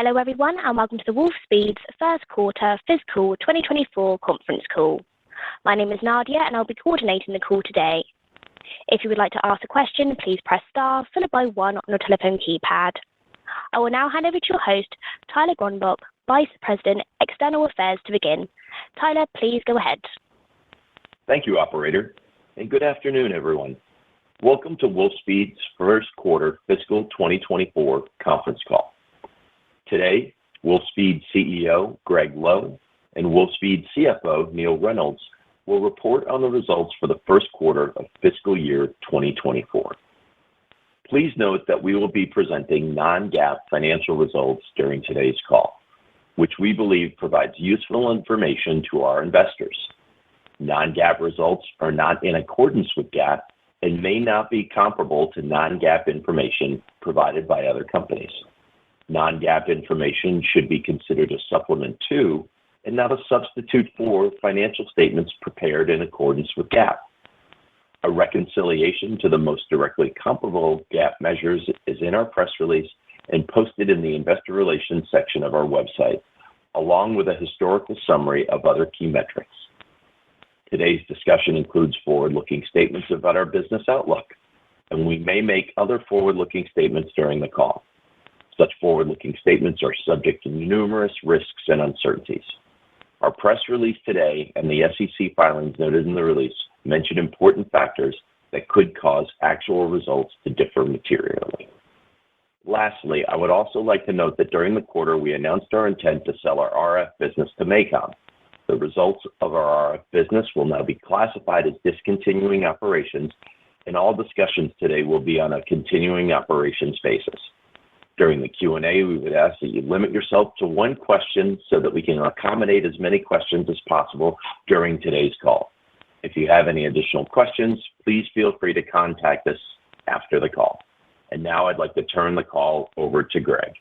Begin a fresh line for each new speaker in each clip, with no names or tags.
Hello everyone, and welcome to the Wolfspeed's first quarter fiscal 2024 conference call. My name is Nadia, and I'll be coordinating the call today. If you would like to ask a question, please press star followed by one on your telephone keypad. I will now hand over to your host, Tyler Gronbach, Vice President, External Affairs, to begin. Tyler, please go ahead.
Thank you, operator, and good afternoon, everyone. Welcome to Wolfspeed's first quarter fiscal 2024 conference call. Today, Wolfspeed CEO Gregg Lowe and Wolfspeed CFO Neil Reynolds will report on the results for the first quarter of fiscal year 2024. Please note that we will be presenting non-GAAP financial results during today's call, which we believe provides useful information to our investors. Non-GAAP results are not in accordance with GAAP and may not be comparable to non-GAAP information provided by other companies. Non-GAAP information should be considered a supplement to, and not a substitute for, financial statements prepared in accordance with GAAP. A reconciliation to the most directly comparable GAAP measures is in our press release and posted in the Investor Relations section of our website, along with a historical summary of other key metrics. Today's discussion includes forward-looking statements about our business outlook, and we may make other forward-looking statements during the call. Such forward-looking statements are subject to numerous risks and uncertainties. Our press release today and the SEC filings noted in the release mention important factors that could cause actual results to differ materially. Lastly, I would also like to note that during the quarter we announced our intent to sell our RF business to MACOM. The results of our RF business will now be classified as discontinuing operations, and all discussions today will be on a continuing operations basis. During the Q&A, we would ask that you limit yourself to one question so that we can accommodate as many questions as possible during today's call. If you have any additional questions, please feel free to contact us after the call. And now I'd like to turn the call over to Gregg.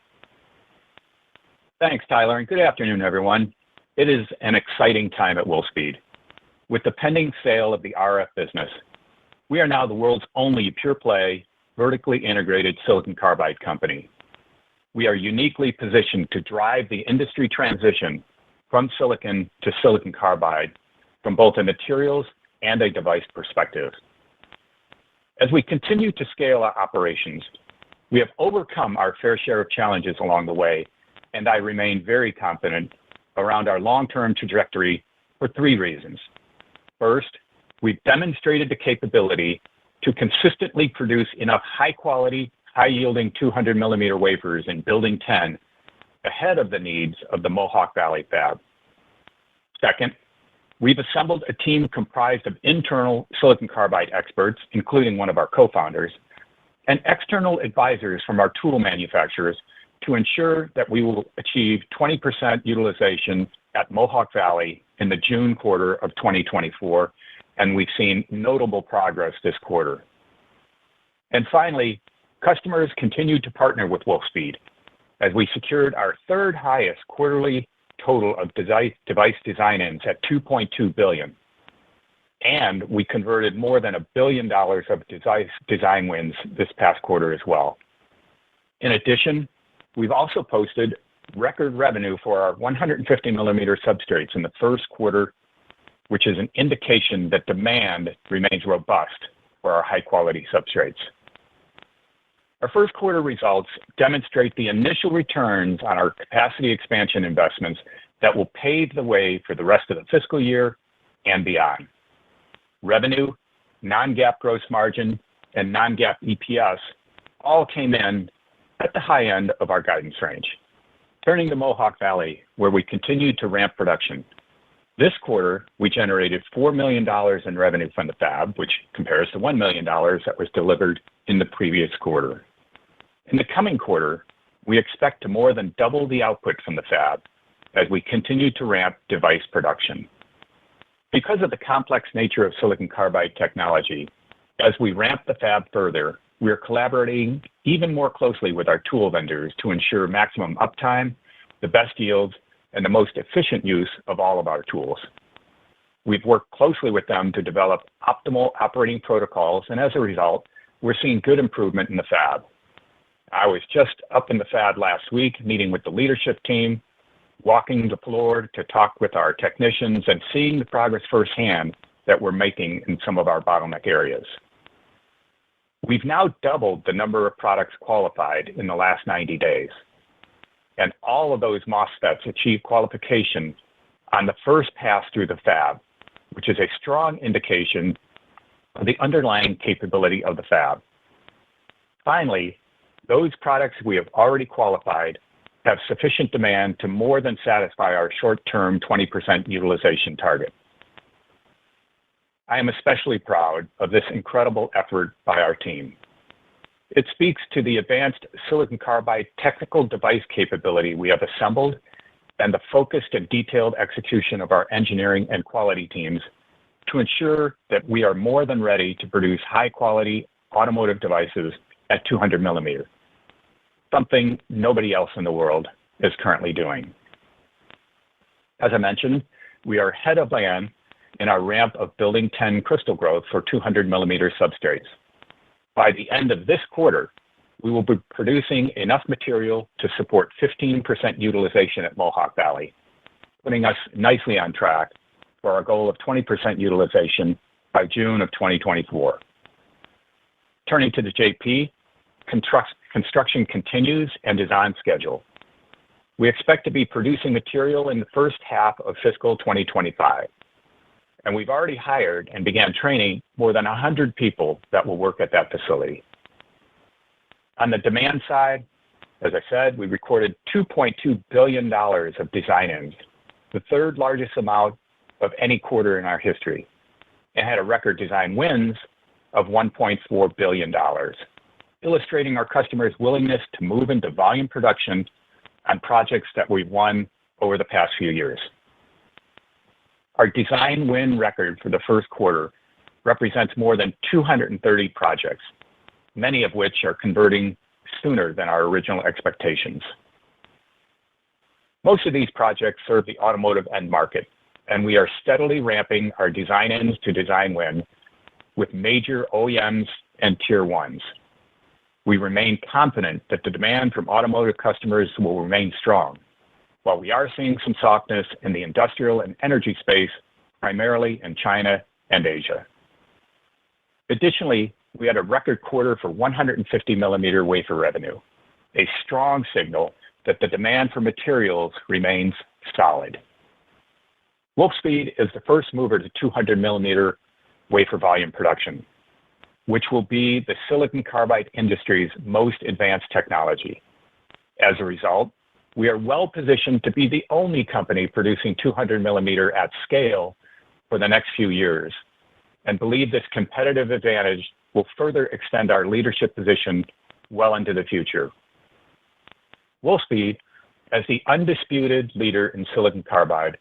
Thanks, Tyler, and good afternoon, everyone. It is an exciting time at Wolfspeed. With the pending sale of the RF business, we are now the world's only pure-play, vertically integrated silicon carbide company. We are uniquely positioned to drive the industry transition from silicon to silicon carbide from both a materials and a device perspective. As we continue to scale our operations, we have overcome our fair share of challenges along the way, and I remain very confident around our long-term trajectory for three reasons. First, we've demonstrated the capability to consistently produce enough high-quality, high-yielding 200-millimeter wafers in Building 10 ahead of the needs of the Mohawk Valley fab. Second, we've assembled a team comprised of internal silicon carbide experts, including one of our co-founders, and external advisors from our tool manufacturers to ensure that we will achieve 20% utilization at Mohawk Valley in the June quarter of 2024, and we've seen notable progress this quarter. And finally, customers continue to partner with Wolfspeed as we secured our third highest quarterly total of device design-ins at $2.2 billion. And we converted more than $1 billion of design wins this past quarter as well. In addition, we've also posted record revenue for our 150-millimeter substrates in the first quarter, which is an indication that demand remains robust for our high-quality substrates. Our first quarter results demonstrate the initial returns on our capacity expansion investments that will pave the way for the rest of the fiscal year and beyond. Revenue, non-GAAP gross margin, and non-GAAP EPS all came in at the high end of our guidance range. Turning to Mohawk Valley, where we continue to ramp production. This quarter, we generated $4 million in revenue from the fab, which compares to $1 million that was delivered in the previous quarter. In the coming quarter, we expect to more than double the output from the fab as we continue to ramp device production. Because of the complex nature of silicon carbide technology, as we ramp the fab further, we are collaborating even more closely with our tool vendors to ensure maximum uptime, the best yields, and the most efficient use of all of our tools. We've worked closely with them to develop optimal operating protocols, and as a result, we're seeing good improvement in the fab. I was just up in the fab last week meeting with the leadership team, walking the floor to talk with our technicians and seeing the progress firsthand that we're making in some of our bottleneck areas. We've now doubled the number of products qualified in the last 90 days, and all of those MOSFETs achieve qualification on the first pass through the fab, which is a strong indication of the underlying capability of the fab. Finally, those products we have already qualified have sufficient demand to more than satisfy our short-term 20% utilization target. I am especially proud of this incredible effort by our team. It speaks to the advanced silicon carbide technical device capability we have assembled and the focused and detailed execution of our engineering and quality teams to ensure that we are more than ready to produce high-quality automotive devices at 200 millimeter, something nobody else in the world is currently doing. As I mentioned, we are ahead of plan in our ramp of Building 10 crystal growth for 200 millimeter substrates. By the end of this quarter, we will be producing enough material to support 15% utilization at Mohawk Valley, putting us nicely on track for our goal of 20% utilization by June of 2024. Turning to the JP, construction continues and is on schedule. We expect to be producing material in the first half of fiscal 2025, and we've already hired and began training more than 100 people that will work at that facility. On the demand side, as I said, we recorded $2.2 billion of design-ins, the third largest amount of any quarter in our history, and had a record design wins of $1.4 billion, illustrating our customers' willingness to move into volume production on projects that we've won over the past few years. Our design win record for the first quarter represents more than 230 projects, many of which are converting sooner than our original expectations. Most of these projects serve the automotive end market, and we are steadily ramping our design-ins to design win with major OEMs and Tier 1s. We remain confident that the demand from automotive customers will remain strong, while we are seeing some softness in the industrial and energy space, primarily in China and Asia. Additionally, we had a record quarter for 150 millimeter wafer revenue, a strong signal that the demand for materials remains solid. Wolfspeed is the first mover to 200 millimeter wafer volume production, which will be the silicon carbide industry's most advanced technology. As a result, we are well positioned to be the only company producing 200 millimeter at scale for the next few years, and believe this competitive advantage will further extend our leadership position well into the future. Wolfspeed, as the undisputed leader in silicon carbide,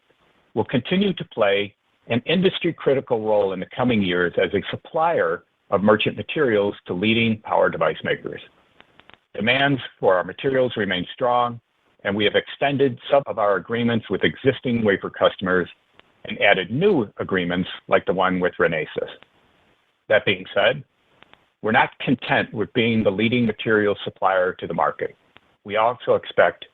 will continue to play an industry-critical role in the coming years as a supplier of merchant materials to leading power device makers. Demands for our materials remain strong, and we have extended some of our agreements with existing wafer customers and added new agreements like the one with Renesas. That being said, we're not content with being the leading material supplier to the market. We also expect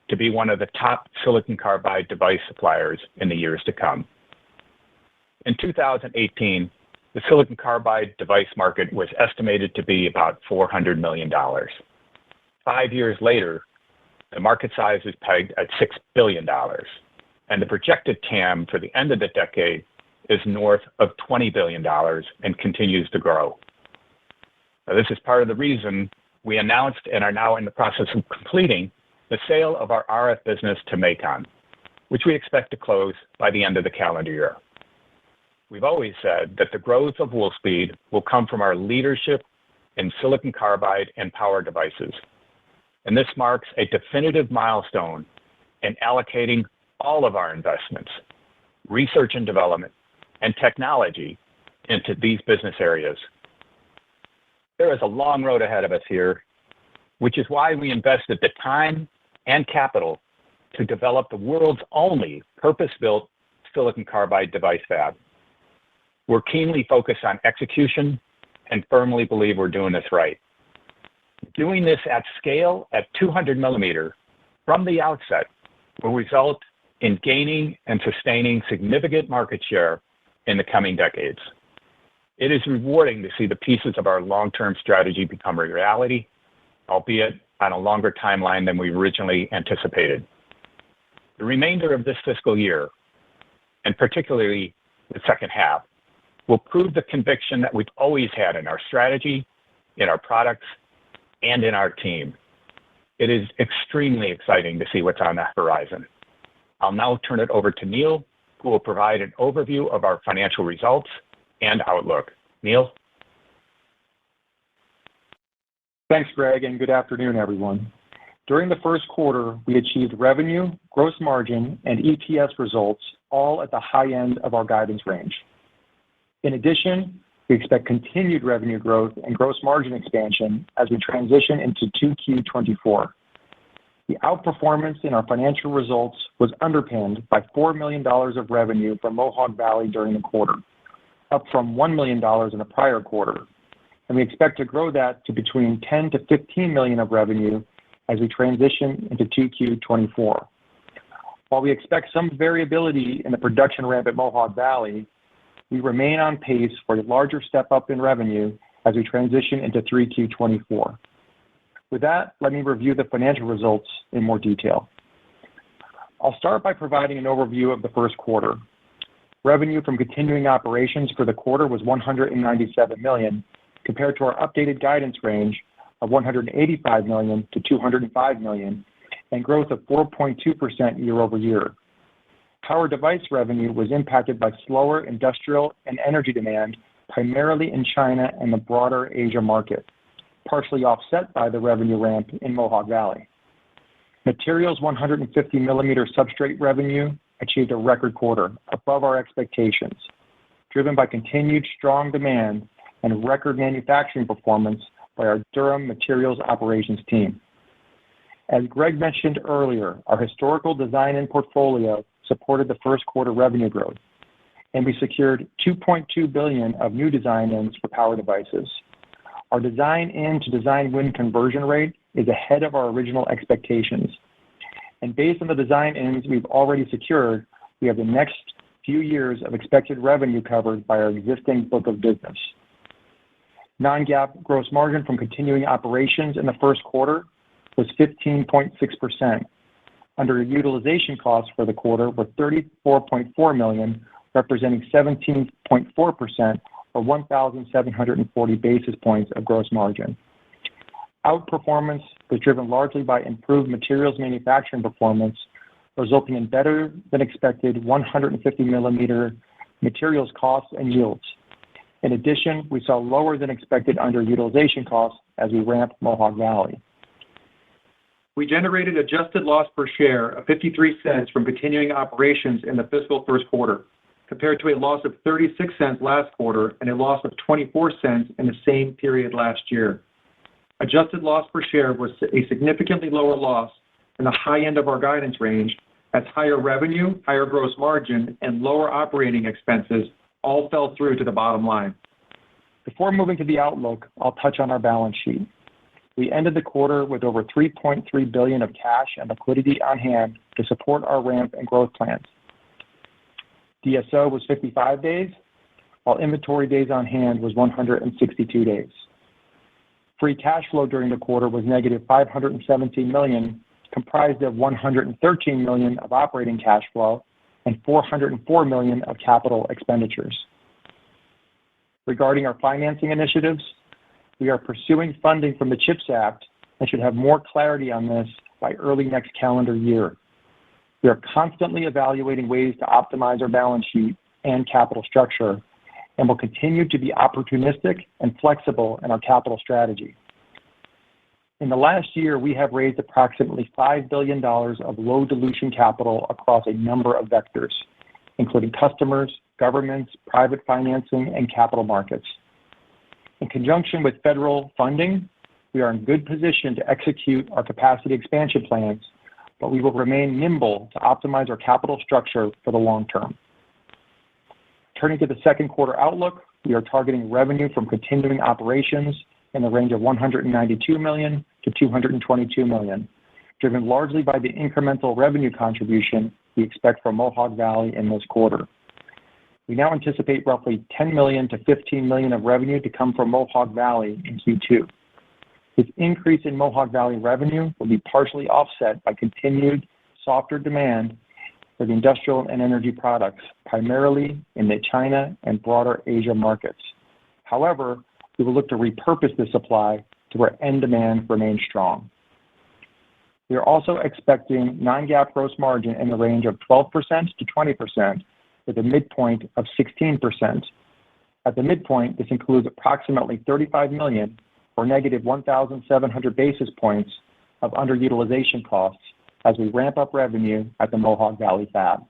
to be one of the top silicon carbide device suppliers in the years to come. In 2018, the silicon carbide device market was estimated to be about $400 million. 5 years later, the market size is pegged at $6 billion, and the projected TAM for the end of the decade is north of $20 billion and continues to grow. Now, this is part of the reason we announced and are now in the process of completing the sale of our RF business to MACOM, which we expect to close by the end of the calendar year. We've always said that the growth of Wolfspeed will come from our leadership in silicon carbide and power devices, and this marks a definitive milestone in allocating all of our investments, research and development, and technology into these business areas. There is a long road ahead of us here, which is why we invested the time and capital to develop the world's only purpose-built silicon carbide device fab. We're keenly focused on execution and firmly believe we're doing this right. Doing this at scale at 200 millimeter from the outset will result in gaining and sustaining significant market share in the coming decades. It is rewarding to see the pieces of our long-term strategy become a reality, albeit on a longer timeline than we originally anticipated. The remainder of this fiscal year, and particularly the second half, will prove the conviction that we've always had in our strategy, in our products, and in our team. It is extremely exciting to see what's on the horizon. I'll now turn it over to Neil, who will provide an overview of our financial results and outlook. Neil?
Thanks, Greg, and good afternoon, everyone. During the first quarter, we achieved revenue, gross margin, and EPS results all at the high end of our guidance range. In addition, we expect continued revenue growth and gross margin expansion as we transition into 2Q24. The outperformance in our financial results was underpinned by $4 million of revenue from Mohawk Valley during the quarter, up from $1 million in the prior quarter, and we expect to grow that to between $10 to $15 million of revenue as we transition into 2Q24. While we expect some variability in the production ramp at Mohawk Valley, we remain on pace for a larger step up in revenue as we transition into 3Q24. With that, let me review the financial results in more detail. I'll start by providing an overview of the first quarter. Revenue from continuing operations for the quarter was $197 million, compared to our updated guidance range of $185 million to $205 million, and growth of 4.2% year over year. Power device revenue was impacted by slower industrial and energy demand, primarily in China and the broader Asia market, partially offset by the revenue ramp in Mohawk Valley. Materials 150 millimeter substrate revenue achieved a record quarter above our expectations, driven by continued strong demand and record manufacturing performance by our Durham materials operations team. As Greg mentioned earlier, our historical design-in portfolio supported the first quarter revenue growth, and we secured $2.2 billion of new design-ins for power devices. Our design-in to design-win conversion rate is ahead of our original expectations, and based on the design-ins we've already secured, we have the next few years of expected revenue covered by our existing book of business. Non-GAAP gross margin from continuing operations in the first quarter was 15.6%. Underutilization costs for the quarter were $34.4 million, representing 17.4%, or 1,740 basis points of gross margin. Outperformance was driven largely by improved materials manufacturing performance, resulting in better than expected 150 millimeter materials costs and yields. In addition, we saw lower than expected underutilization costs as we ramped Mohawk Valley. We generated adjusted loss per share of 53 cents from continuing operations in the fiscal first quarter, compared to a loss of 36 cents last quarter and a loss of 24 cents in the same period last year. Adjusted loss per share was a significantly lower loss in the high end of our guidance range, as higher revenue, higher gross margin, and lower operating expenses all fell through to the bottom line. Before moving to the outlook, I'll touch on our balance sheet. We ended the quarter with over $3.3 billion of cash and liquidity on hand to support our ramp and growth plans. DSO was 55 days, while inventory days on hand was 162 days. Free cash flow during the quarter was negative $517 million, comprised of $113 million of operating cash flow and $404 million of capital expenditures. Regarding our financing initiatives, we are pursuing funding from the CHIPS Act and should have more clarity on this by early next calendar year. We are constantly evaluating ways to optimize our balance sheet and capital structure, and will continue to be opportunistic and flexible in our capital strategy. In the last year, we have raised approximately $5 billion of low dilution capital across a number of vectors, including customers, governments, private financing, and capital markets. In conjunction with federal funding, we are in good position to execute our capacity expansion plans, but we will remain nimble to optimize our capital structure for the long term. Turning to the second quarter outlook, we are targeting revenue from continuing operations in the range of $192 million to $222 million, driven largely by the incremental revenue contribution we expect from Mohawk Valley in this quarter. We now anticipate roughly $10 million to $15 million of revenue to come from Mohawk Valley in Q2. This increase in Mohawk Valley revenue will be partially offset by continued softer demand for the industrial and energy products, primarily in the China and broader Asia markets. However, we will look to repurpose this supply to where end demand remains strong. We are also expecting non-GAAP gross margin in the range of 12% to 20%, with a midpoint of 16%. At the midpoint, this includes approximately $35 million or negative 1,700 basis points of underutilization costs as we ramp up revenue at the Mohawk Valley fab.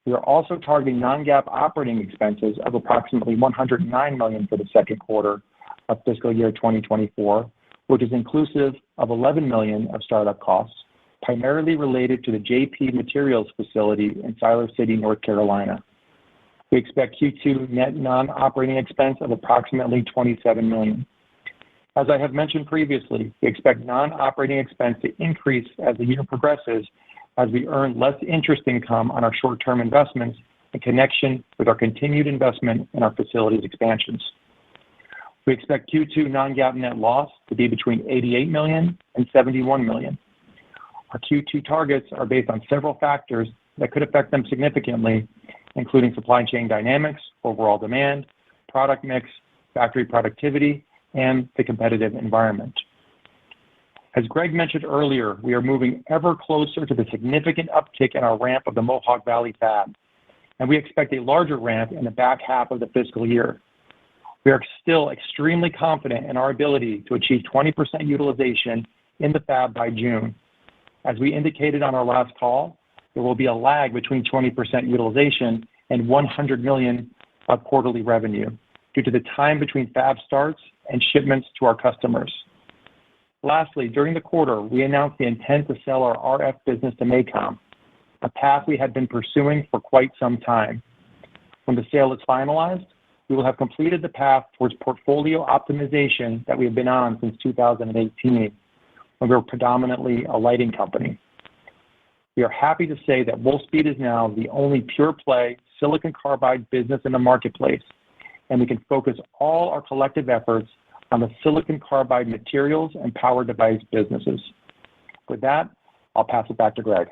We are also targeting non-GAAP operating expenses of approximately $109 million for the second quarter of fiscal year 2024, which is inclusive of $11 million of startup costs, primarily related to the JP Materials facility in Siler City, North Carolina. We expect Q2 net non-operating expense of approximately $27 million. As I have mentioned previously, we expect non-operating expense to increase as the year progresses as we earn less interest income on our short-term investments in connection with our continued investment in our facilities expansions. We expect Q2 non-GAAP net loss to be between $88 million and $71 million. Our Q2 targets are based on several factors that could affect them significantly, including supply chain dynamics, overall demand, product mix, factory productivity, and the competitive environment. As Greg mentioned earlier, we are moving ever closer to the significant uptick in our ramp of the Mohawk Valley fab, and we expect a larger ramp in the back half of the fiscal year. We are still extremely confident in our ability to achieve 20% utilization in the fab by June. As we indicated on our last call, there will be a lag between 20% utilization and $100 million of quarterly revenue due to the time between fab starts and shipments to our customers. Lastly, during the quarter, we announced the intent to sell our RF business to MACOM, a path we had been pursuing for quite some time. When the sale is finalized, we will have completed the path towards portfolio optimization that we have been on since 2018, when we were predominantly a lighting company. We are happy to say that Wolfspeed is now the only pure-play silicon carbide business in the marketplace, and we can focus all our collective efforts on the silicon carbide materials and power device businesses. With that, I'll pass it back to Greg.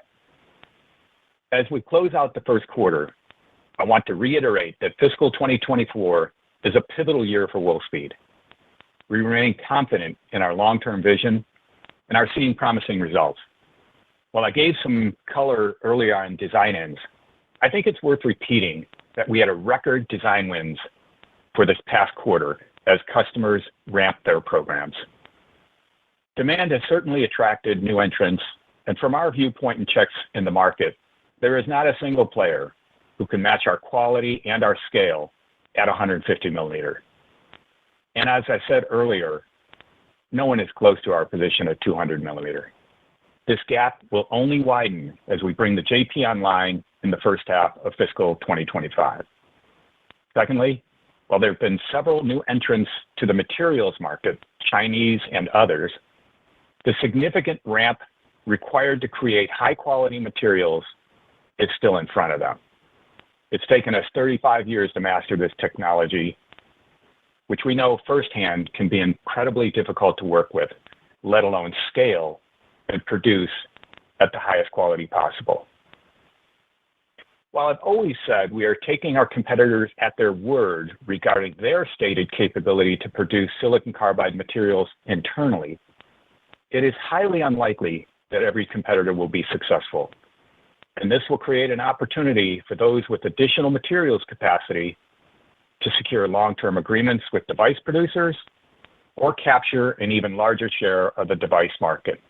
As we close out the first quarter, I want to reiterate that fiscal 2024 is a pivotal year for Wolfspeed. We remain confident in our long-term vision and are seeing promising results. While I gave some color earlier on design-ins, I think it's worth repeating that we had a record design wins for this past quarter as customers ramp their programs. Demand has certainly attracted new entrants, and from our viewpoint and checks in the market, there is not a single player who can match our quality and our scale at 150 millimeter. And as I said earlier, no one is close to our position at 200 millimeter. This gap will only widen as we bring the JP online in the first half of fiscal 2025. Secondly, while there have been several new entrants to the materials market, Chinese and others, the significant ramp required to create high-quality materials is still in front of them. It's taken us 35 years to master this technology, which we know firsthand can be incredibly difficult to work with, let alone scale and produce at the highest quality possible. While I've always said we are taking our competitors at their word regarding their stated capability to produce silicon carbide materials internally, it is highly unlikely that every competitor will be successful. And this will create an opportunity for those with additional materials capacity to secure long-term agreements with device producers or capture an even larger share of the device market.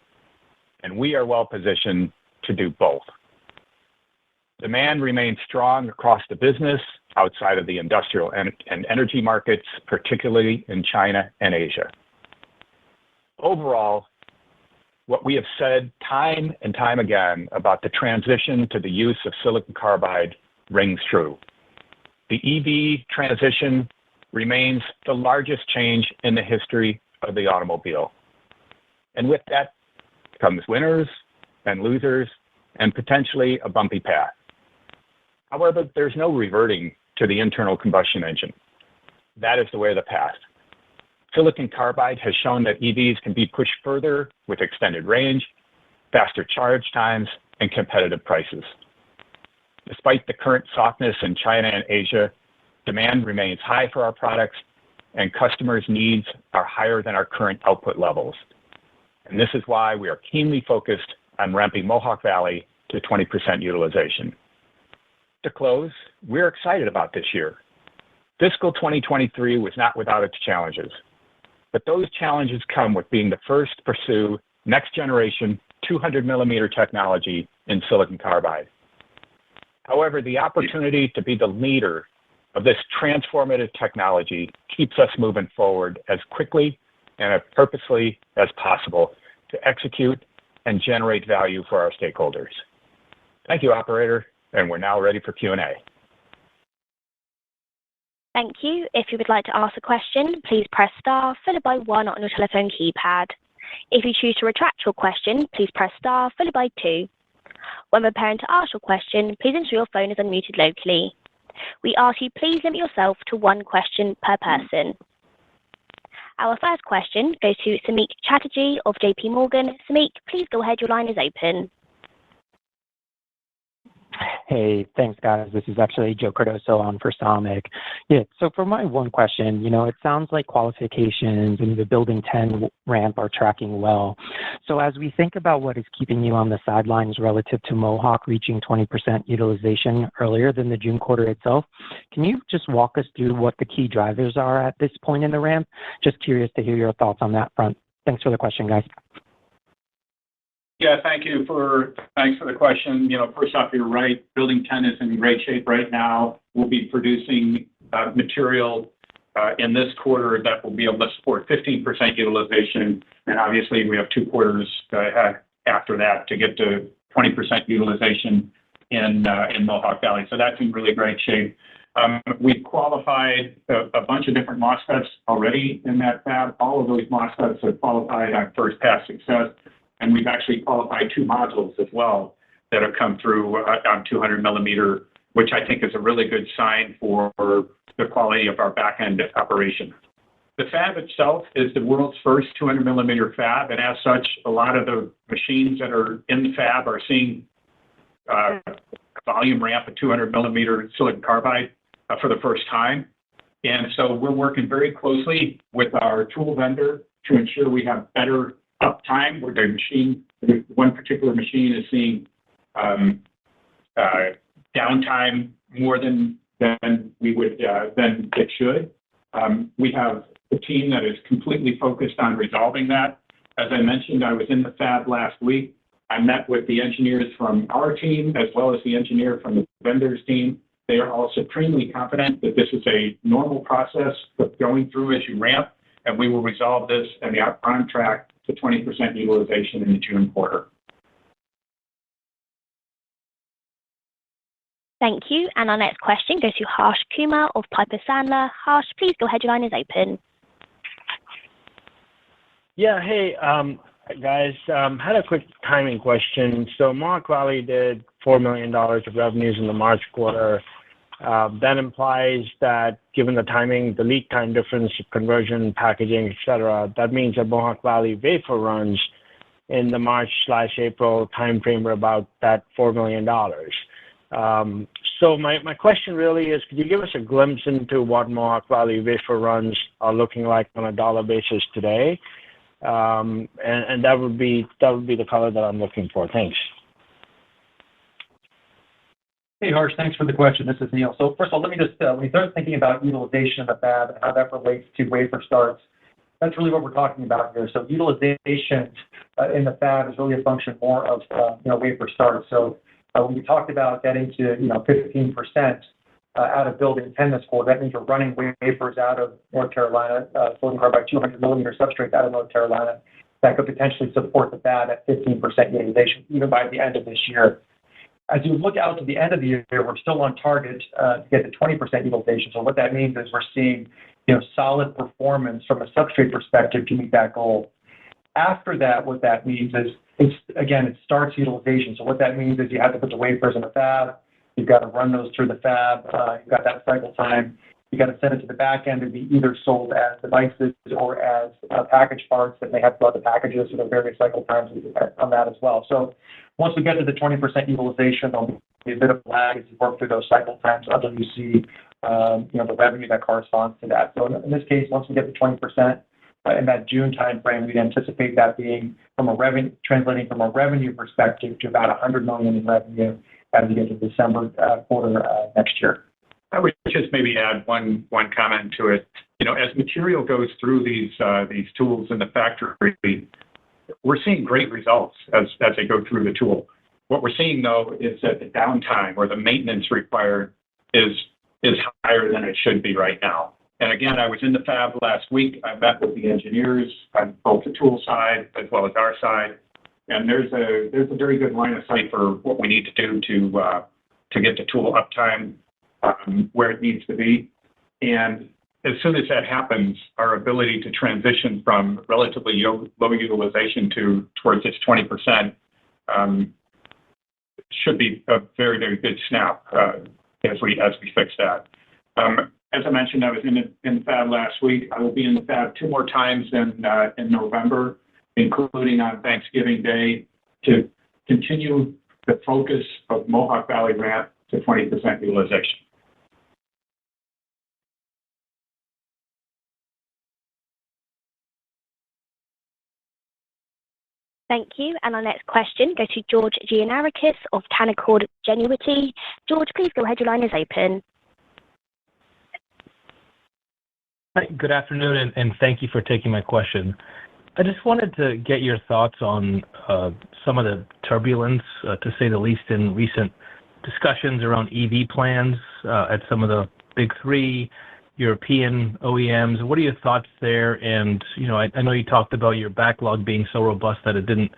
And we are well positioned to do both. Demand remains strong across the business outside of the industrial and energy markets, particularly in China and Asia. Overall, what we have said time and time again about the transition to the use of silicon carbide rings true. The EV transition remains the largest change in the history of the automobile. And with that comes winners and losers and potentially a bumpy path. However, there's no reverting to the internal combustion engine. That is the way of the past. Silicon carbide has shown that EVs can be pushed further with extended range, faster charge times, and competitive prices. Despite the current softness in China and Asia, demand remains high for our products, and customers' needs are higher than our current output levels. And this is why we are keenly focused on ramping Mohawk Valley to 20% utilization. To close, we're excited about this year. Fiscal 2023 was not without its challenges, but those challenges come with being the first to pursue next generation 200 millimeter technology in silicon carbide. However, the opportunity to be the leader of this transformative technology keeps us moving forward as quickly and as purposely as possible to execute and generate value for our stakeholders. Thank you, operator, and we're now ready for Q&A.
Thank you. If you would like to ask a question, please press star followed by 1 on your telephone keypad. If you choose to retract your question, please press star followed by 2. When preparing to ask your question, please ensure your phone is unmuted locally. We ask you please limit yourself to 1 question per person. Our first question goes to Samik Chatterjee of JP Morgan. Samik, please go ahead. Your line is open.
Hey, thanks, guys. This is actually Joe Cardoso on for Samik. Yeah, so for my 1 question, it sounds like qualifications and the Building 10 ramp are tracking well. So as we think about what is keeping you on the sidelines relative to Mohawk reaching 20% utilization earlier than the June quarter itself, can you just walk us through what the key drivers are at this point in the ramp? Just curious to hear your thoughts on that front. Thanks for the question, guys.
Yeah, thanks for the question. First off, you're right. Building 10 is in great shape right now. We'll be producing material in this quarter that will be able to support 15% utilization. And obviously, we have 2 quarters after that to get to 20% utilization in Mohawk Valley. So that's in really great shape. We've qualified a bunch of different MOSFETs already in that fab. All of those MOSFETs have qualified on first pass success. And we've actually qualified 2 modules as well that have come through on 200 millimeter, which I think is a really good sign for the quality of our back-end operation. The fab itself is the world's first 200 millimeter fab, and as such, a lot of the machines that are in the fab are seeing volume ramp of 200 millimeter silicon carbide for the first time. And so we're working very closely with our tool vendor to ensure we have better uptime, where the 1 particular machine is seeing downtime more than we would than it should. We have a team that is completely focused on resolving that. As I mentioned, I was in the fab last week. I met with the engineers from our team as well as the engineer from the vendors team. They are all supremely confident that this is a normal process of going through as you ramp, and we will resolve this and be on track to 20% utilization in the June quarter.
Thank you. And our next question goes to Harsh Kumar of Piper Sandler. Harsh, please go ahead. Your line is open.
Yeah, hey, guys. Had a quick timing question. So Mohawk Valley did $4 million of revenues in the March quarter. That implies that given the timing, the lead time difference, conversion, packaging, et cetera, that means that Mohawk Valley wafer runs in the March/April timeframe were about that $4 million. So my question really is, could you give us a glimpse into what Mohawk Valley wafer runs are looking like on a dollar basis today? And that would be the color that I'm looking for. Thanks.
Hey, Harsh, thanks for the question. This is Neil. So first of all, let me just, when you start thinking about utilization of the fab and how that relates to wafer starts, that's really what we're talking about here. So utilization in the fab is really a function more of, wafer starts. So when we talked about getting to, 15% out of Building 10 this quarter, that means we're running wafers out of North Carolina, silicon carbide 200 millimeter substrates out of North Carolina that could potentially support the fab at 15% utilization, even by the end of this year. As you look out to the end of the year, we're still on target to get to 20% utilization. So what that means is we're seeing solid performance from a substrate perspective to meet that goal. After that, what that means is, it starts utilization. So what that means is you have to put the wafers in the fab. You've got to run those through the fab. You've got that cycle time. You've got to send it to the back end to be either sold as devices or as package parts that may have to go out the packages. So there are various cycle times on that as well. So once we get to the 20% utilization, there'll be a bit of lag as you work through those cycle times until you see the revenue that corresponds to that. So in this case, once we get to 20%, in that June timeframe, we'd anticipate that being translating from a revenue perspective to about $100 million in revenue as we get to the December quarter next year.
I would just maybe add one comment to it. As material goes through these tools in the factory, we're seeing great results as they go through the tool. What we're seeing, though, is that the downtime or the maintenance required is higher than it should be right now. And again, I was in the fab last week. I met with the engineers on both the tool side as well as our side, and there's a very good line of sight for what we need to do to get the tool uptime where it needs to be. And as soon as that happens, our ability to transition from relatively low utilization towards this 20% should be a very, very good snap as we fix that. As I mentioned, I was in the fab last week. I will be in the fab 2 more times in November, including on Thanksgiving Day, to continue the focus of Mohawk Valley ramp to 20% utilization.
Thank you. And our next question goes to George Giannarakis of Canaccord Genuity. George, please go ahead. Your line is open.
Hi, good afternoon, and thank you for taking my question. I just wanted to get your thoughts on some of the turbulence, to say the least, in recent discussions around EV plans at some of the big 3 European OEMs. What are your thoughts there? And, I know you talked about your backlog being so robust that it didn't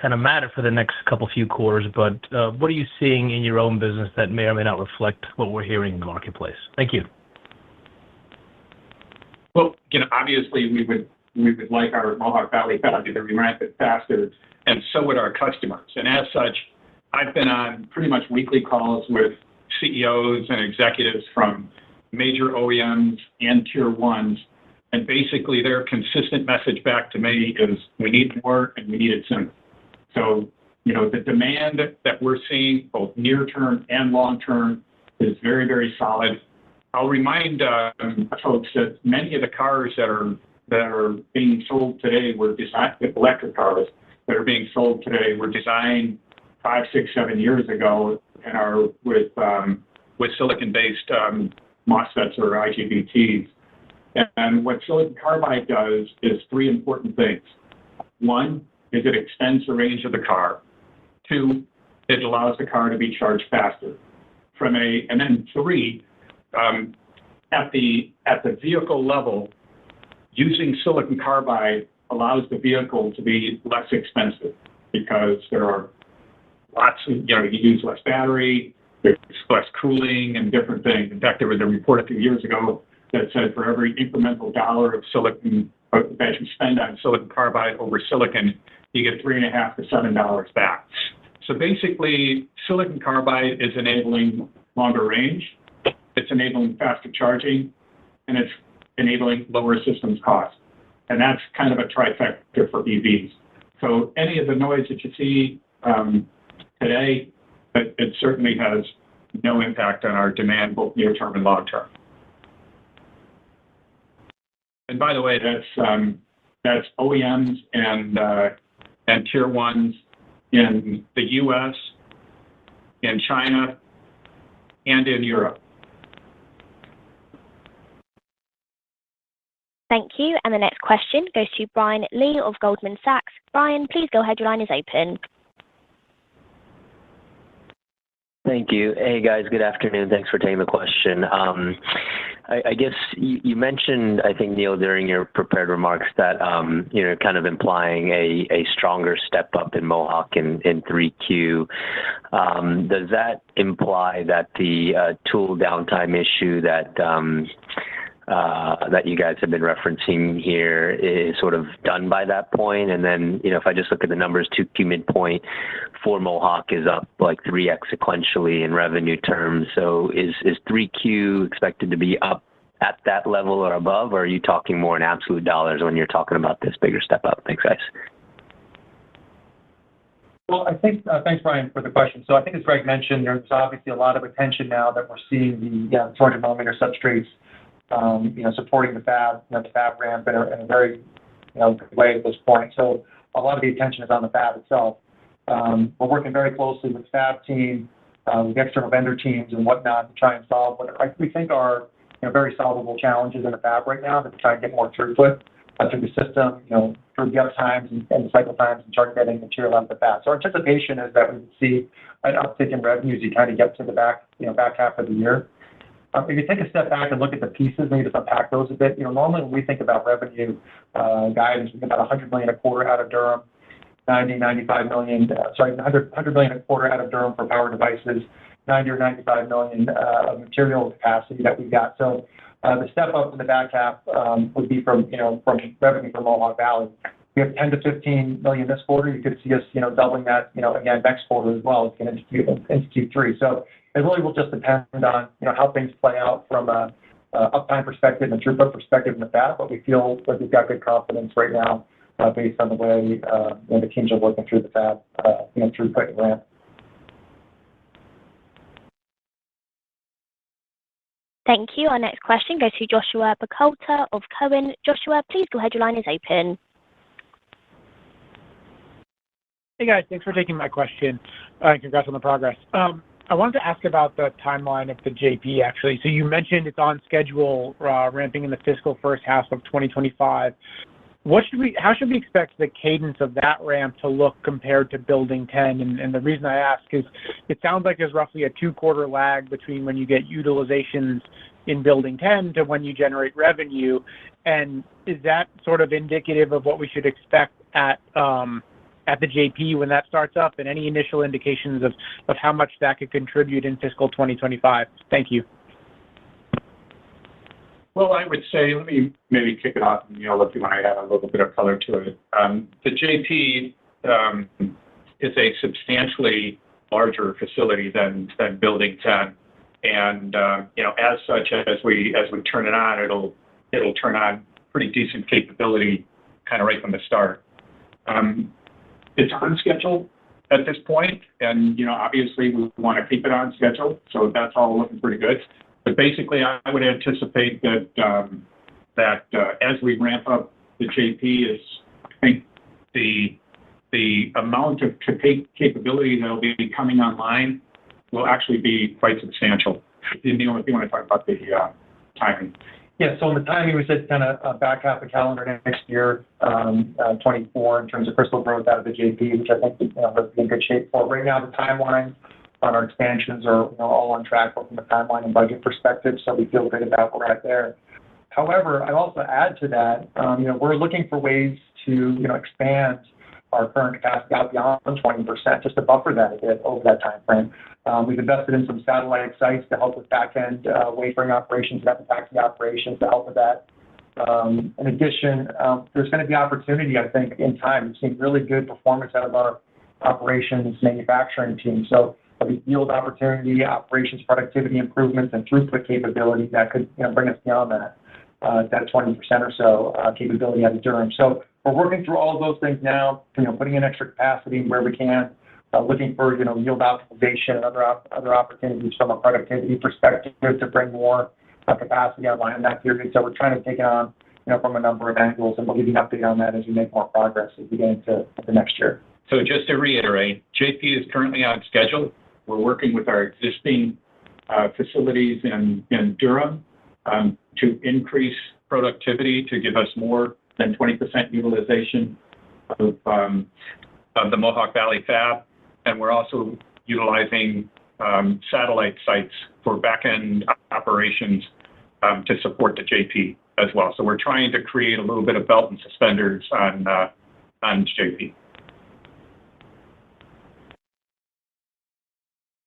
kind of matter for the next few quarters, but what are you seeing in your own business that may or may not reflect what we're hearing in the marketplace? Thank you.
Well, obviously we would like our Mohawk Valley fab to ramp it faster, and so would our customers. And as such, I've been on pretty much weekly calls with CEOs and executives from major OEMs and tier 1s, and basically their consistent message back to me is we need more and we need it soon. So, the demand that we're seeing, both near term and long term, is very, very solid. I'll remind folks that many of the cars that are being sold today were designed, electric cars that are being sold today were designed 5, 6, 7 years ago and are with silicon-based MOSFETs or IGBTs. And what silicon carbide does is 3 important things. 1 is it extends the range of the car. 2, it allows the car to be charged faster. And then 3, at the vehicle level, using silicon carbide allows the vehicle to be less expensive because there are lots of, you use less battery, there's less cooling and different things. In fact, there was a report a few years ago that said for every incremental dollar of silicon that you spend on silicon carbide over silicon, you get $3.50 to $7 back. So basically, silicon carbide is enabling longer range, it's enabling faster charging, and it's enabling lower systems cost. And that's kind of a trifecta for EVs. So any of the noise that you see today, it certainly has no impact on our demand, both near term and long term. And by the way, that's OEMs and tier 1s in the U.S., in China, and in Europe.
Thank you. And the next question goes to Brian Lee of Goldman Sachs. Brian, please go ahead. Your line is open.
Thank you. Hey, guys. Good afternoon. Thanks for taking the question. I guess you mentioned, I think, Neil, during your prepared remarks that, kind of implying a stronger step up in Mohawk in 3Q. Does that imply that the tool downtime issue that that you guys have been referencing here is sort of done by that point? And then, if I just look at the numbers, 2Q midpoint for Mohawk is up like 3x sequentially in revenue terms. So is 3Q expected to be up at that level or above, or are you talking more in absolute dollars when you're talking about this bigger step up? Thanks, guys.
Well, I think, thanks, Brian, for the question. So I think as Greg mentioned, there's obviously a lot of attention now that we're seeing the 200 millimeter substrates, supporting the fab ramp in a very, good way at this point. So a lot of the attention is on the fab itself. We're working very closely with the fab team, with external vendor teams and whatnot to try and solve what we think are, very solvable challenges in the fab right now to try and get more throughput through the system, through the uptimes and the cycle times and start getting material out of the fab. So our anticipation is that we would see an uptick in revenue as you kind of get to the back half of the year. If you take a step back and look at the pieces, maybe just unpack those a bit. Normally when we think about revenue guidance, we think about $100 million a quarter out of Durham, $100 million a quarter out of Durham for power devices, 90 or 95 million of material capacity that we've got. So the step up in the back half would be from revenue from Mohawk Valley. We have 10 to 15 million this quarter. You could see us, doubling that, again, next quarter as well, into Q3. So it really will just depend on, how things play out from a uptime perspective and throughput perspective in the fab. But we feel like we've got good confidence right now based on the way the teams are working through the fab, throughput and ramp.
Thank you. Our next question goes to Joshua Buchalter of Cowen. Joshua, please go ahead. Your line is open.
Hey, guys. Thanks for taking my question. Congrats on the progress. I wanted to ask about the timeline of the JP, actually. So you mentioned it's on schedule, ramping in the fiscal first half of 2025. How should we expect the cadence of that ramp to look compared to Building 10? And the reason I ask is it sounds like there's roughly a 2-quarter lag between when you get utilizations in Building 10 to when you generate revenue. And is that sort of indicative of what we should expect at the JP when that starts up, and any initial indications of how much that could contribute in fiscal 2025? Thank you.
Well, I would say, let me maybe kick it off, and if you want to add a little bit of color to it. The JP is a substantially larger facility than Building 10, and as such, as we turn it on, it'll turn on pretty decent capability, kind of right from the start. It's on schedule at this point, and obviously we want to keep it on schedule, so that's all looking pretty good. But basically, I would anticipate that as we ramp up the JP, I think the amount of capability that will be coming online will actually be quite substantial. Neil, if you want to talk about the timing.
Yeah, so in the timing, we said kind of back half of calendar next year, 24, in terms of crystal growth out of the JP, which I think we're in good shape for. Right now, the timelines on our expansions are all on track from a timeline and budget perspective, so we feel good about where we're at there. However, I'd also add to that, we're looking for ways to expand our current capacity out beyond 20%, just to buffer that a bit over that time frame. We've invested in some satellite sites to help with back-end wafering operations and epitaxial operations to help with that. In addition, there's going to be opportunity, I think, in time. We've seen really good performance out of our operations manufacturing team. So there'll be yield opportunity, operations productivity improvements, and throughput capability that could bring us beyond that 20% or so capability out of Durham. So we're working through all of those things now, putting in extra capacity where we can, looking for yield optimization and other opportunities from a productivity perspective to bring more capacity online in that period. So we're trying to take it on from a number of angles, and we'll give you an update on that as we make more progress as we get into the next year.
So just to reiterate, JP is currently on schedule. We're working with our existing facilities in Durham to increase productivity to give us more than 20% utilization of the Mohawk Valley fab. And we're also utilizing satellite sites for back-end operations to support the JP as well. So we're trying to create a little bit of belt and suspenders on JP.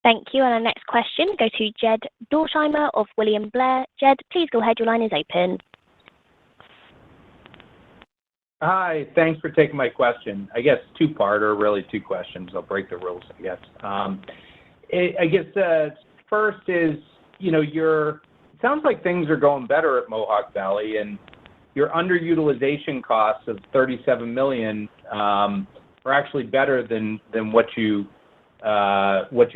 Thank you. And our next question goes to Jed Dorsheimer of William Blair. Jed, please go ahead. Your line is open.
Hi, thanks for taking my question. I guess two-parter, really two questions. I'll break the rules, I guess. First is, it sounds like things are going better at Mohawk Valley, and your underutilization costs of $37 million are actually better than what you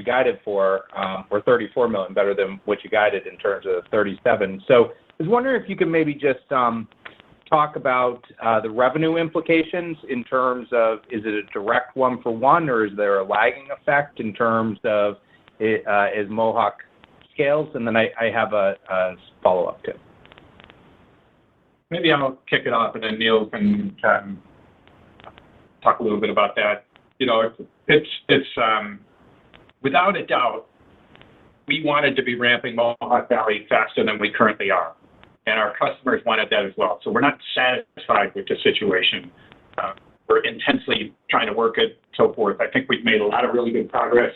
guided for, or $34 million, better than what you guided in terms of 37. So I was wondering if you could maybe just talk about the revenue implications in terms of, is it a direct one-for-one, or is there a lagging effect in terms of as Mohawk scales? And then I have a follow-up too.
Maybe I'll kick it off, and then Neil can talk a little bit about that. It's without a doubt, we wanted to be ramping Mohawk Valley faster than we currently are, and our customers wanted that as well. So we're not satisfied with the situation. We're intensely trying to work it, so forth. I think we've made a lot of really good progress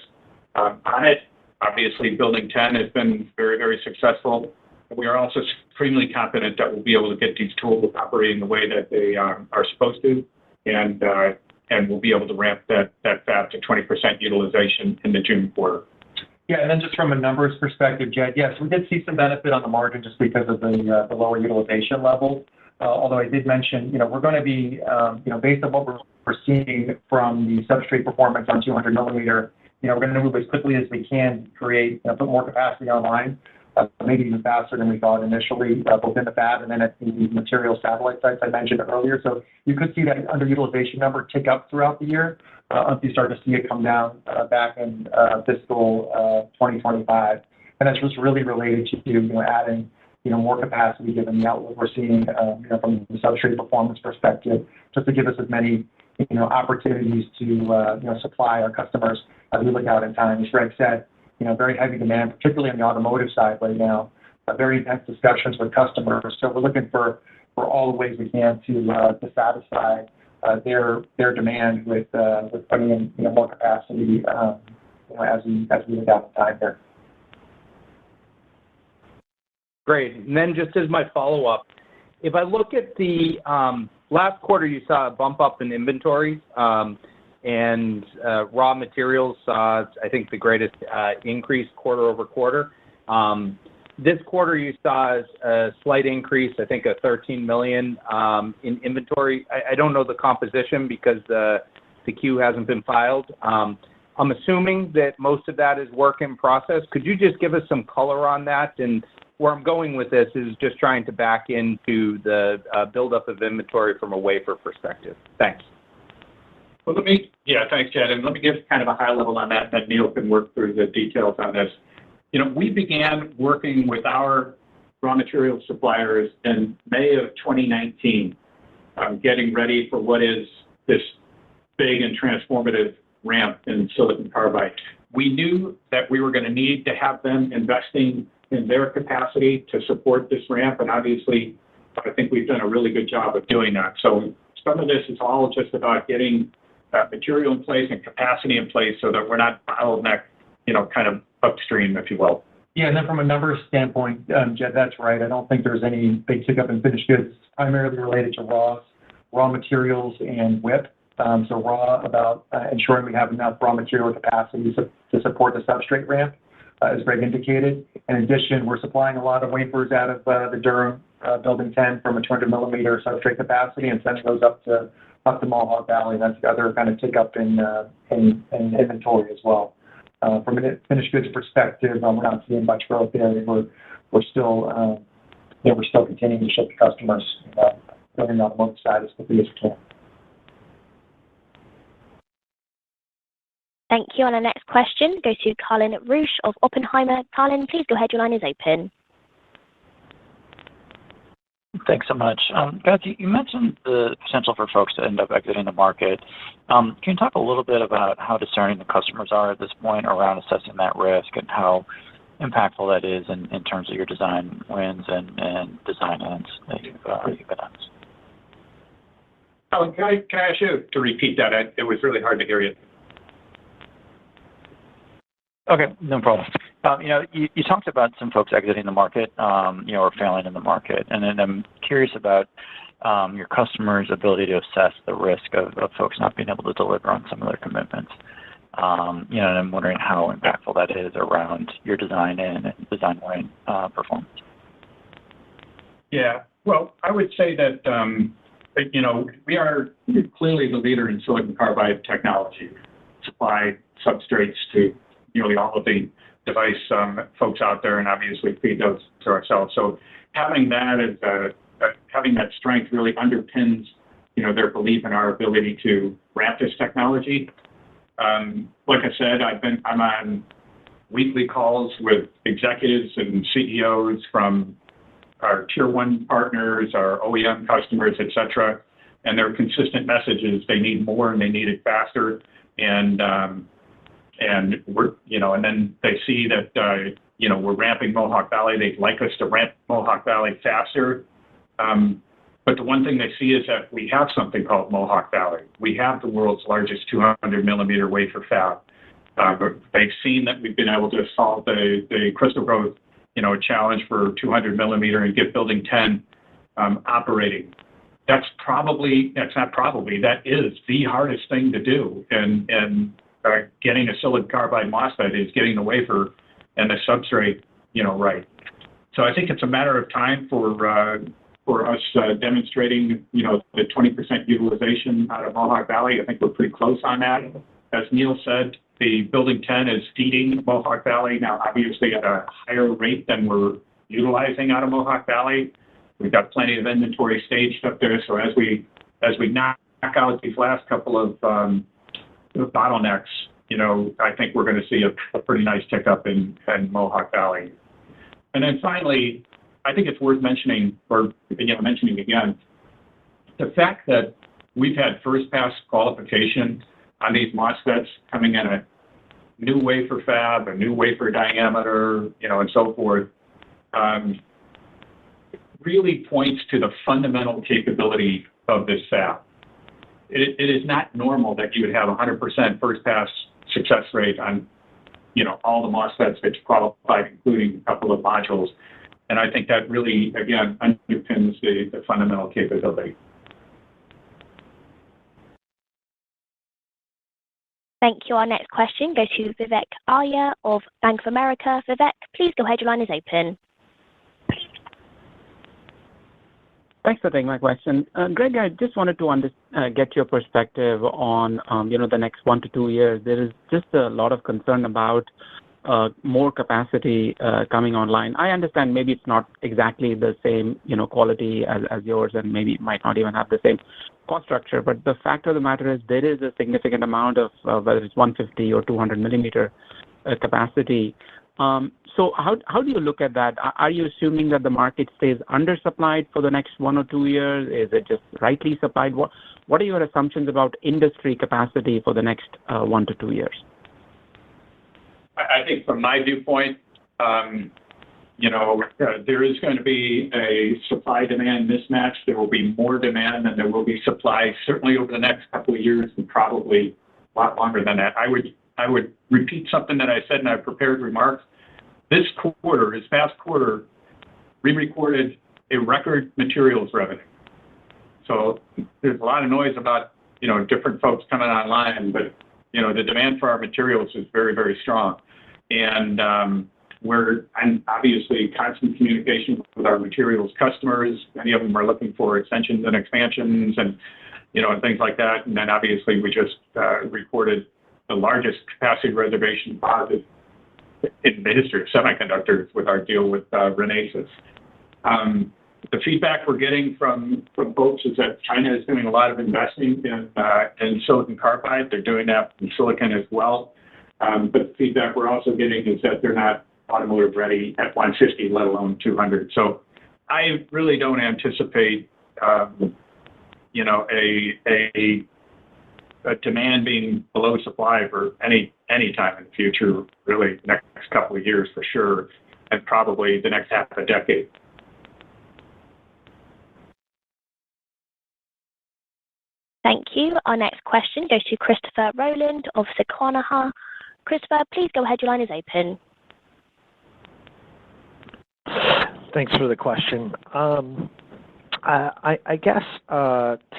on it. Obviously, Building 10 has been very, very successful. We are also extremely confident that we'll be able to get these tools operating the way that they are supposed to, and we'll be able to ramp that fab to 20% utilization in the June quarter.
Yeah, and then just from a numbers perspective, Jed, yes, we did see some benefit on the margin just because of the lower utilization level. Although I did mention, we're going to be, based on what we're seeing from the substrate performance on 200 millimeter, we're going to move as quickly as we can to create, put more capacity online, maybe even faster than we thought initially, both in the fab and then at the material satellite sites I mentioned earlier. So you could see that underutilization number tick up throughout the year until you start to see it come down back in fiscal 2025. And that's just really related to adding more capacity given the outlook we're seeing from the substrate performance perspective, just to give us as many opportunities to supply our customers as we look out in time. As Greg said, very heavy demand, particularly on the automotive side right now, very intense discussions with customers. So we're looking for all the ways we can to satisfy their demand with putting in more capacity as we look out in time here.
Great. And then just as my follow-up, if I look at the last quarter, you saw a bump up in inventory, and raw materials saw, I think, the greatest increase quarter over quarter. This quarter, you saw a slight increase, I think, of $13 million in inventory. I don't know the composition because the Q hasn't been filed. I'm assuming that most of that is work in process. Could you just give us some color on that? And where I'm going with this is just trying to back into the buildup of inventory from a wafer perspective. Thanks.
Well, thanks, Jed. And let me give kind of a high level on that, and then Neil can work through the details on this. We began working with our raw material suppliers in May of 2019, getting ready for what is this big and transformative ramp in silicon carbide. We knew that we were going to need to have them investing in their capacity to support this ramp, and obviously, I think we've done a really good job of doing that. So some of this is all just about getting material in place and capacity in place so that we're not bottlenecked, kind of upstream, if you will.
Yeah, and then from a numbers standpoint, Jed, that's right. I don't think there's any big tick up in finished goods, primarily related to raw materials and WIP. So raw about ensuring we have enough raw material capacity to support the substrate ramp, as Greg indicated. In addition, we're supplying a lot of wafers out of the Durham Building 10 from a 200 millimeter substrate capacity and sending those up to Mohawk Valley. That's the other kind of tick up in inventory as well. From a finished goods perspective, we're not seeing much growth there. We're still continuing to ship to customers on the automotive side as quickly as we can.
Thank you. And our next question goes to Colin Rusch of Oppenheimer. Colin, please go ahead. Your line is open.
Thanks so much. Guys, you mentioned the potential for folks to end up exiting the market. Can you talk a little bit about how discerning the customers are at this point around assessing that risk and how impactful that is in terms of your design wins and design ends that you've announced?
Colin, can I ask you to repeat that? It was really hard to hear you.
Okay, no problem. You talked about some folks exiting the market, or failing in the market, and then I'm curious about your customers' ability to assess the risk of folks not being able to deliver on some of their commitments. And I'm wondering how impactful that is around your design in and design win performance.
Yeah, well, I would say that, we are clearly the leader in silicon carbide technology, supply substrates to nearly all of the device folks out there, and obviously feed those to ourselves. So having that having that strength really underpins, their belief in our ability to ramp this technology. Like I said, I'm on weekly calls with executives and CEOs from our tier one partners, our OEM customers, et cetera, and their consistent messages, they need more and they need it faster. And we're, and then they see that, we're ramping Mohawk Valley. They'd like us to ramp Mohawk Valley faster. But the one thing they see is that we have something called Mohawk Valley. We have the world's largest 200 millimeter wafer fab. They've seen that we've been able to solve the crystal growth, challenge for 200 millimeter and get building 10 operating. That is the hardest thing to do. And getting a silicon carbide MOSFET is getting the wafer and the substrate, right. So I think it's a matter of time for us demonstrating, the 20% utilization out of Mohawk Valley. I think we're pretty close on that. As Neil said, the building 10 is feeding Mohawk Valley now, obviously at a higher rate than we're utilizing out of Mohawk Valley. We've got plenty of inventory staged up there. So as we knock out these last couple of bottlenecks, I think we're going to see a pretty nice tick up in Mohawk Valley. And then finally, I think it's worth mentioning, mentioning again, the fact that we've had first pass qualification on these MOSFETs coming in a new wafer fab, a new wafer diameter, and so forth, really points to the fundamental capability of this fab. It is not normal that you would have 100% first pass success rate on, all the MOSFETs that you qualified, including a couple of modules. And I think that really, again, underpins the fundamental capability.
Thank you. Our next question goes to Vivek Arya of Bank of America. Vivek, please go ahead. Your line is open.
Thanks for taking my question. Greg, I just wanted to get your perspective on, the next 1 to 2 years. There is just a lot of concern about more capacity coming online. I understand maybe it's not exactly the same, quality as yours, and maybe it might not even have the same cost structure. But the fact of the matter is there is a significant amount of whether it's 150 or 200 millimeter capacity. So how do you look at that? Are you assuming that the market stays undersupplied for the next 1 or 2 years? Is it just rightly supplied? What are your assumptions about industry capacity for the next 1 to 2 years?
I think from my viewpoint, there is going to be a supply-demand mismatch. There will be more demand than there will be supply, certainly over the next couple of years, and probably a lot longer than that. I would repeat something that I said in our prepared remarks. This past quarter, we recorded a record materials revenue. So there's a lot of noise about, different folks coming online, but, the demand for our materials is very, very strong. And we're in obviously constant communication with our materials customers. Many of them are looking for extensions and expansions and, and things like that. And then obviously we just recorded the largest capacity reservation deposit in the history of semiconductors with our deal with Renesas. The feedback we're getting from folks is that China is doing a lot of investing in silicon carbide. They're doing that in silicon as well. But the feedback we're also getting is that they're not automotive ready at 150, let alone 200. So I really don't anticipate, a demand being below supply for any time in the future, really next couple of years for sure, and probably the next half a decade.
Thank you. Our next question goes to Christopher Rowland of Susquehanna. Christopher, please go ahead. Your line is open.
Thanks for the question. I guess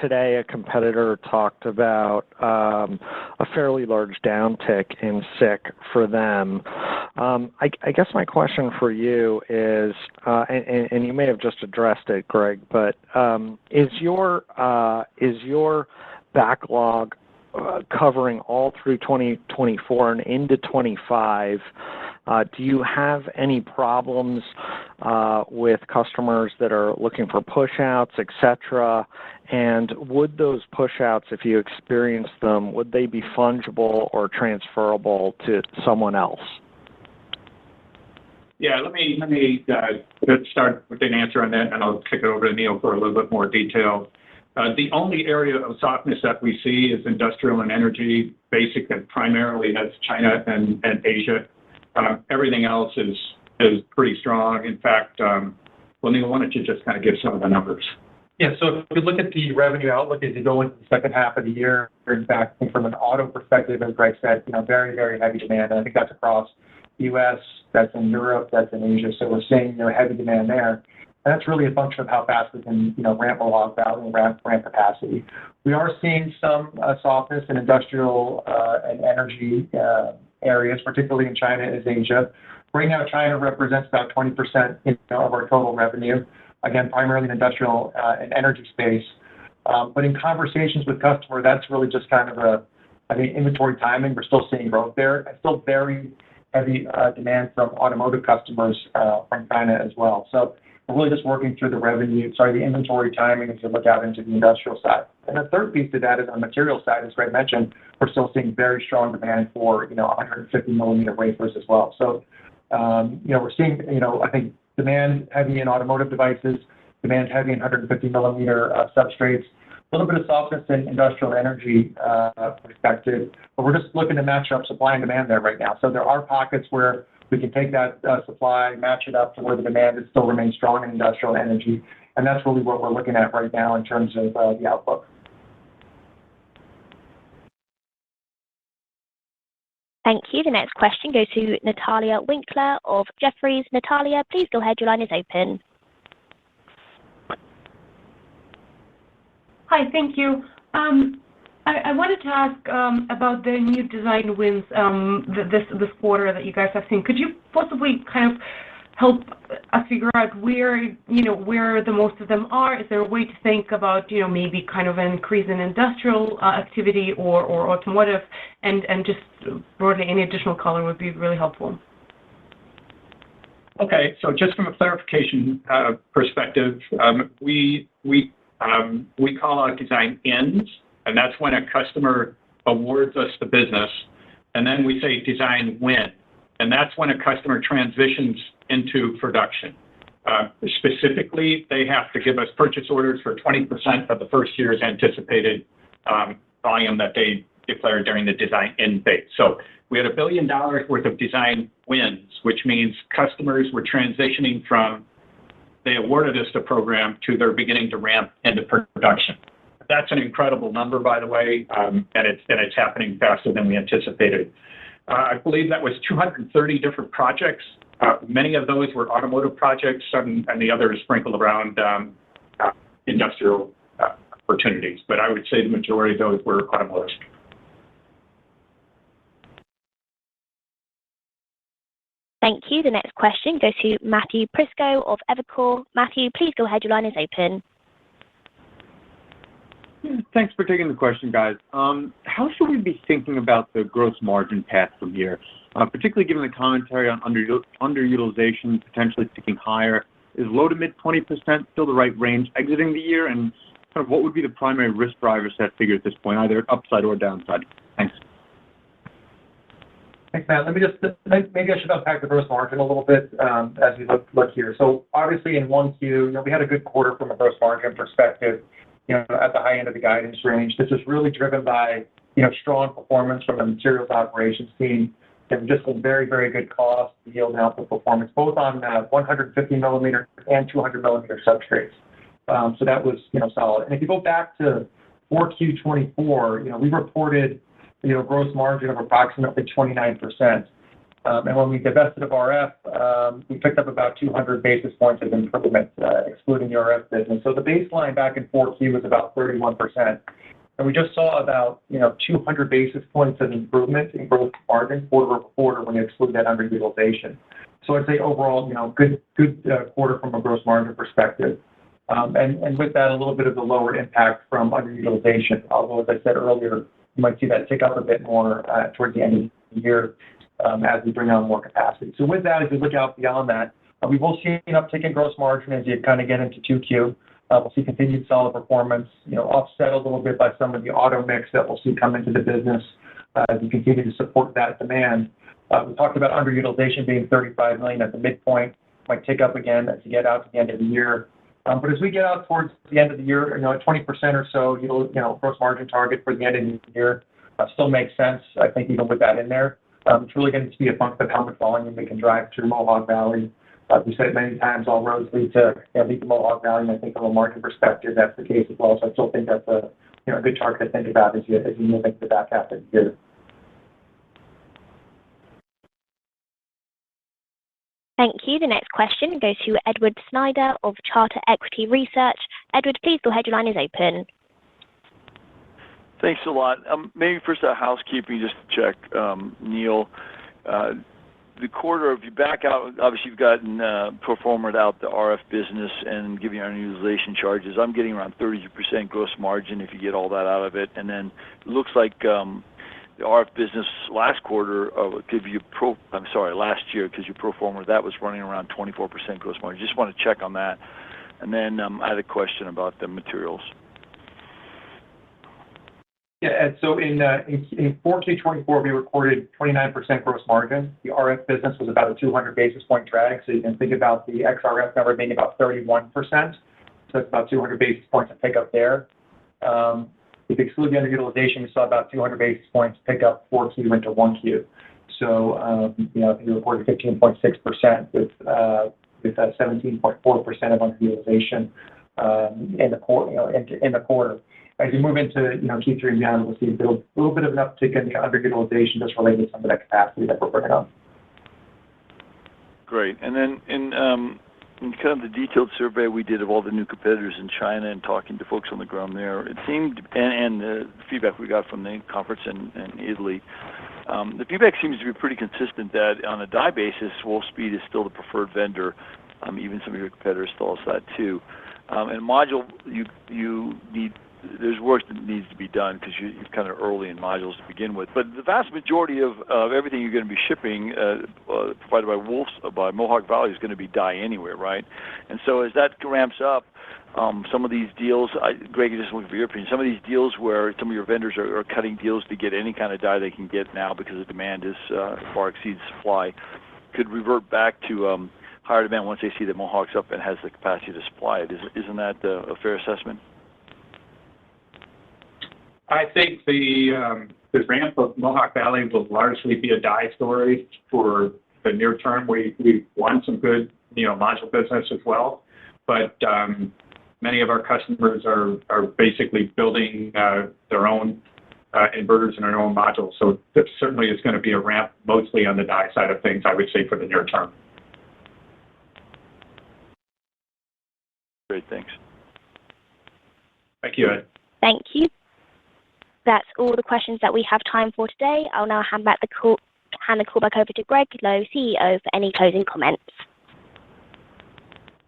today a competitor talked about a fairly large downtick in SiC for them. I guess my question for you is, and you may have just addressed it, Greg, but is your backlog covering all through 2024 and into 25? Do you have any problems with customers that are looking for push-outs, et cetera? And would those push-outs, if you experience them, would they be fungible or transferable to someone else?
Yeah, let me start with an answer on that, and I'll kick it over to Neil for a little bit more detail. The only area of softness that we see is industrial and energy, basic, and primarily that's China and Asia. Everything else is pretty strong. In fact, well, Neil, why don't you just kind of give some of the numbers?
Yeah, so if you look at the revenue outlook as you go into the second half of the year, in fact, from an auto perspective, as Greg said, very, very heavy demand. And I think that's across the U.S., that's in Europe, that's in Asia. So we're seeing heavy demand there. And that's really a function of how fast we can ramp a log value and ramp capacity. We are seeing some softness in industrial and energy areas, particularly in China and Asia. Right now, China represents about 20% of our total revenue. Again, primarily in industrial and energy space. But in conversations with customers, that's really just kind of inventory timing. We're still seeing growth there. And still very heavy demand from automotive customers from China as well. So we're really just working through the inventory timing as you look out into the industrial side. And the third piece to that is on the material side, as Greg mentioned, we're still seeing very strong demand for 150 millimeter wafers as well. So we're seeing I think demand heavy in automotive devices, demand heavy in 150 millimeter substrates, a little bit of softness in industrial energy perspective, but we're just looking to match up supply and demand there right now. So there are pockets where we can take that supply, match it up to where the demand still remains strong in industrial energy, and that's really what we're looking at right now in terms of the outlook.
Thank you. The next question goes to Natalia Winkler of Jefferies. Natalia, please go ahead. Your line is open.
Hi, thank you. I wanted to ask about the new design wins this quarter that you guys have seen. Could you possibly kind of help us figure out where the most of them are? Is there a way to think about maybe kind of an increase in industrial activity or automotive, and just broadly any additional color would be really helpful.
Okay, so just from a clarification perspective, we call out design ins, and that's when a customer awards us the business, and then we say design win, and that's when a customer transitions into production. Specifically, they have to give us purchase orders for 20% of the first year's anticipated volume that they declared during the design in phase. So we had $1 billion worth of design wins, which means customers were transitioning from they awarded us the program to they're beginning to ramp into production. That's an incredible number, by the way, and it's happening faster than we anticipated. I believe that was 230 different projects. Many of those were automotive projects, and the others sprinkled around industrial opportunities. But I would say the majority of those were automotive.
Thank you. The next question goes to Matthew Prisco of Evercore. Matthew, please go ahead. Your line is open.
Thanks for taking the question, guys. How should we be thinking about the gross margin path from here, particularly given the commentary on underutilization potentially ticking higher? Is low to mid 20% still the right range exiting the year? And kind of what would be the primary risk drivers to that figure at this point, either upside or downside? Thanks.
Thanks, Matt. Maybe I should unpack the gross margin a little bit as we look here. So obviously in 1Q, we had a good quarter from a gross margin perspective. At the high end of the guidance range. This is really driven by, strong performance from the materials operations team and just some very, very good cost, yield, and output performance, both on 150 millimeter and 200 millimeter substrates. So that was, solid. And if you go back to 4Q24, we reported, gross margin of approximately 29%. And when we divested of RF, we picked up about 200 basis points of improvement, excluding the RF business. So the baseline back in 4Q was about 31%. And we just saw about 200 basis points of improvement in gross margin quarter-over-quarter when you exclude that underutilization. So I'd say overall, good quarter from a gross margin perspective. And with that, a little bit of the lower impact from underutilization. Although, as I said earlier, you might see that tick up a bit more towards the end of the year as we bring on more capacity. So with that, as we look out beyond that, we will see an uptick in gross margin as you kind of get into 2Q. We'll see continued solid performance, offset a little bit by some of the auto mix that we'll see come into the business as we continue to support that demand. We talked about underutilization being $35 million at the midpoint. Might tick up again as you get out to the end of the year. But as we get out towards the end of the year, at 20% or so, gross margin target for the end of the year still makes sense, I think, even with that in there. It's really going to be a function of how much volume we can drive through Mohawk Valley. We said it many times, all roads lead to Mohawk Valley, and I think from a market perspective, that's the case as well. So I still think that's a good target to think about as you move into the back half of the year.
Thank you. The next question goes to Edward Snyder of Charter Equity Research. Edward, please go ahead. Your line is open.
Thanks a lot. Maybe first housekeeping, just to check, Neil. The quarter, if you back out, obviously you've gotten pro forma out the RF business and giving underutilization charges. I'm getting around 32% gross margin if you get all that out of it. And then it looks like the RF business last quarter, last year, because you pro forma, that was running around 24% gross margin. Just want to check on that. And then I had a question about the materials.
Yeah, and so in 4Q 24, we recorded 29% gross margin. The RF business was about a 200 basis point drag, so you can think about the XRF number being about 31%. So it's about 200 basis points of pickup there. If you exclude the underutilization, we saw about 200 basis points pick up 4Q into 1Q. So, you reported 15.6% with 17.4% of underutilization in the quarter. As you move into Q3 and beyond, we'll see a little bit of an uptick in the underutilization just related to some of that capacity that we're bringing on.
Great. And then in kind of the detailed survey we did of all the new competitors in China and talking to folks on the ground there, it seemed, and the feedback we got from the conference in Italy, the feedback seems to be pretty consistent that on a die basis, Wolfspeed is still the preferred vendor. Even some of your competitors tell us that too. And module, there's work that needs to be done because you're kind of early in modules to begin with. But the vast majority of everything you're going to be shipping provided by Mohawk Valley is going to be die anywhere, right? And so as that ramps up, some of these deals, Greg, just looking for your opinion, some of these deals where some of your vendors are cutting deals to get any kind of die they can get now because the demand is far exceeds supply, could revert back to higher demand once they see that Mohawk's up and has the capacity to supply it. Isn't that a fair assessment?
I think the ramp of Mohawk Valley will largely be a die story for the near term. We won some good module business as well, but many of our customers are basically building their own inverters and their own modules. So this certainly is going to be a ramp mostly on the die side of things, I would say, for the near term.
Great, thanks.
Thank you, Ed.
Thank you. That's all the questions that we have time for today. I'll now hand the call back over to Gregg Lowe, CEO, for any closing comments.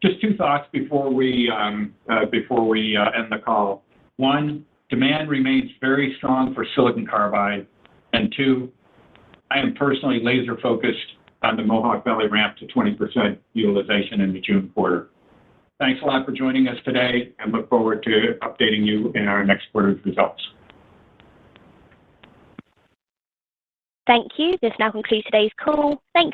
Just two thoughts before we end the call. One, demand remains very strong for silicon carbide, and two, I am personally laser focused on the Mohawk Valley ramp to 20% utilization in the June quarter. Thanks a lot for joining us today, and look forward to updating you in our next quarter's results.
Thank you. This now concludes today's call. Thank